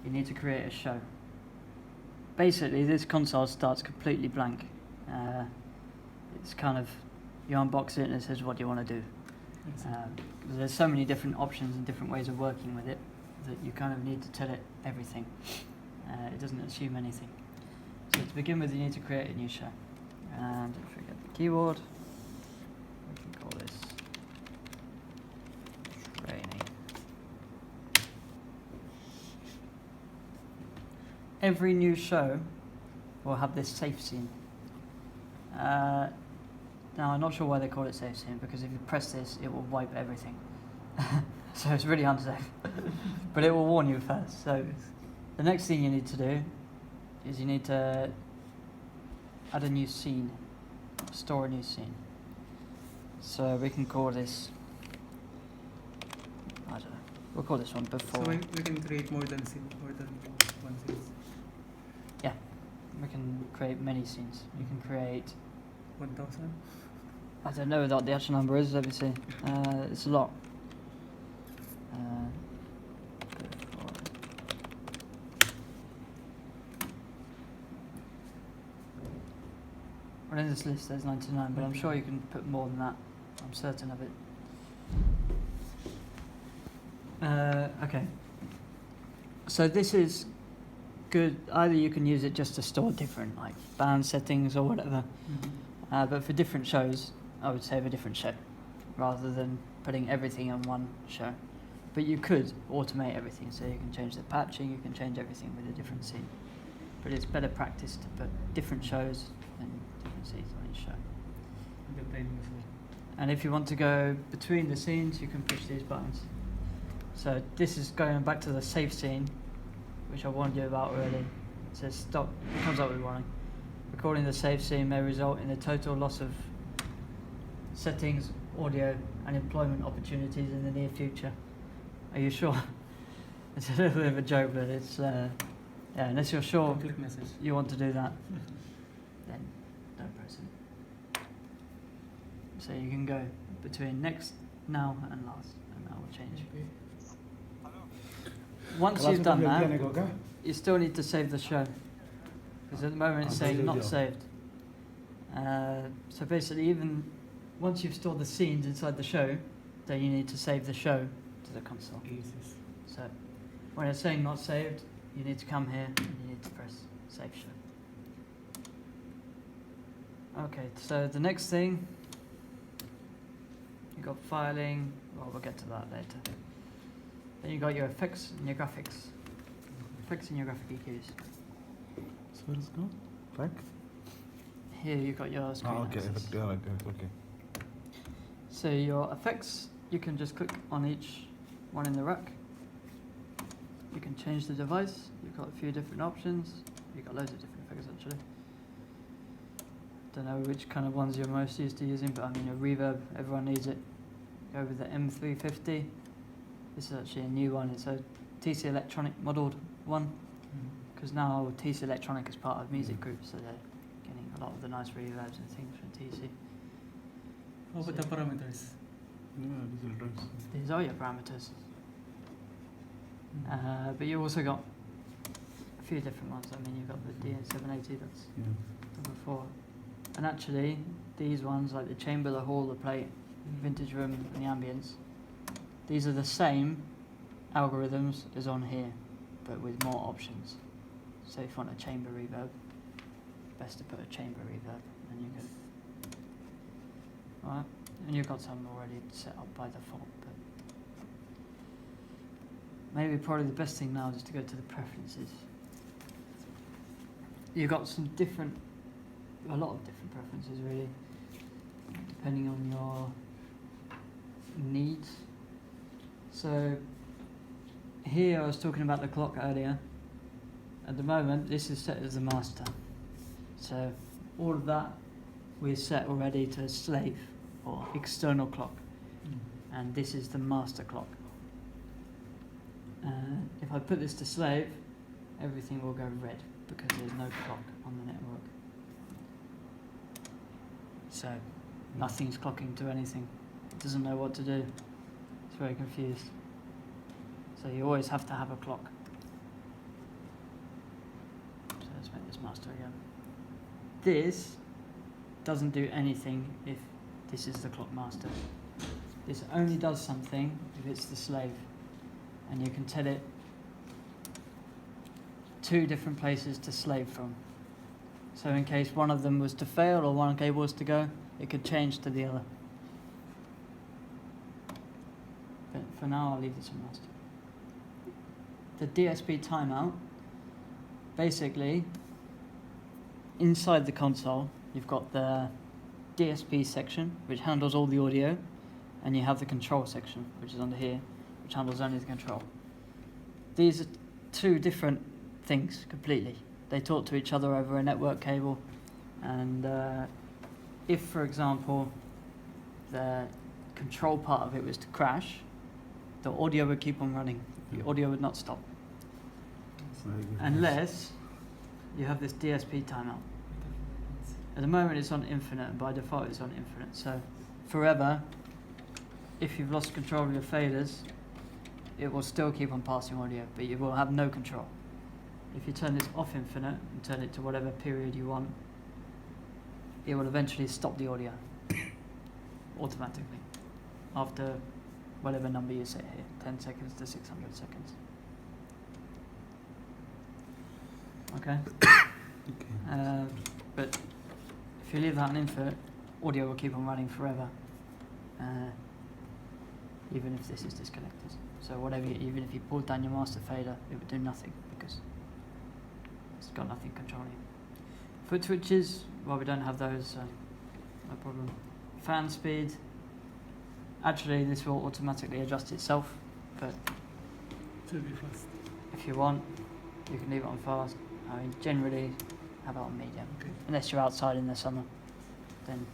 you need to create a show. Basically, this console starts completely blank. It's kind of, you unbox it and it says, what do you want to do? There's so many different options and different ways of working with it that you kind of need to tell it everything. It doesn't assume anything. So to begin with, you need to create a new show. And if we get the keyword, we can call this training. Every new show will have this safe scene. Now, I'm not sure why they call it safe scene, because if you press this, it will wipe everything. So it's really unsafe. But it will warn you first. So the next thing you need to do is you need to add a new scene, store a new scene. So we can call this, I don't know, we'll call this one before. So we can create more than one scene. Yeah, we can create many scenes. You can create 1,000? I don't know what the actual number is, let me see. It's a lot. Well, in this list there's 99, but I'm sure you can put more than that. I'm certain of it. Okay. So this is good. Either you can use it just to store different like band settings or whatever. But for different shows, I would save a different show rather than putting everything in one show. But you could automate everything, so you can change the patching, you can change everything with a different scene. But it's better practice to put different shows and different scenes on each show. And if you want to go between the scenes, you can push these buttons. So this is going back to the save scene, which I warned you about already. It says stop, it comes up with a warning. Recording the save scene may result in a total loss of settings, audio, and employment opportunities in the near future. Are you sure? It's a little bit of a joke, but it's yeah. Unless you're sure you want to do that, then don't press it. So you can go between next, now, and last, and that will change. Once you've done that, you still need to save the show. Because at the moment it's saying not saved. So basically, even once you've stored the scenes inside the show, then you need to save the show to the console. So when it's saying not saved, you need to come here and you need to press save show. Okay, so the next thing, you got filing. Well, we'll get to that later. Then you got your effects and your graphics. Effects and your graphic EQs. So let's go back. Here you got your screen Okay, access. okay. So your effects, you can just click on each one in the rack. You can change the device. You've got a few different options. You've got loads of different effects actually. Don't know which kind of ones you're most used to using, but I mean a reverb, everyone needs it. Go with the M350. This is actually a new one. It's a TC Electronic modelled one. Because now TC Electronic is part of music groups, so they're getting a lot of the nice reverbs and things from TC. How about the parameters? These are your parameters. But you also got a few different ones. I mean, you've got the DN780, that's number 4. And actually, these ones, like the chamber, the hall, the plate, vintage room, and the ambience, these are the same algorithms as on here, but with more options. So if you want a chamber reverb, best to put a chamber reverb, and you can. Alright, and you've got some already set up by default, but maybe probably the best thing now is to go to the preferences. You've got some different, a lot of different preferences really, depending on your needs. So here I was talking about the clock earlier. At the moment this is set as the master. So all of that we're set already to slave or external clock. And this is the master clock. If I put this to slave, everything will go red because there's no clock on the network. So nothing's clocking to anything. It doesn't know what to do. It's very confused. So you always have to have a clock. master, yeah. This doesn't do anything if this is the clock master. This only does something if it's the slave. And you can tell it 2 different places to slave from. So in case one of them was to fail or one cable was to go, it could change to the other. But for now, I'll leave this on master. The DSP timeout, basically, inside the console, you've got the DSP section, which handles all the audio, and you have the control section, which is under here, which handles only the control. These are 2 different things completely. They talk to each other over a network cable, and if, for example, the control part of it was to crash, the audio would keep on running. The audio would not stop. Unless you have this DSP timeout. At the moment it's on infinite, and by default it's on infinite. So forever, if you've lost control of your faders, it will still keep on passing audio, but you will have no control. If you turn this off infinite and turn it to whatever period you want, it will eventually stop the audio automatically after whatever number you set here, 10 seconds to 600 seconds. Okay? But if you leave that on infinite, audio will keep on running forever, even if this is disconnected. So whatever, even if you pulled down your master fader, it would do nothing because it's got nothing controlling it. Foot switches, well, we don't have those, so no problem. Fan speed, actually this will automatically adjust itself, but It will be fast. if you want, you can leave it on fast. I mean, generally, have it on medium. Okay. Unless you're outside in the summer, then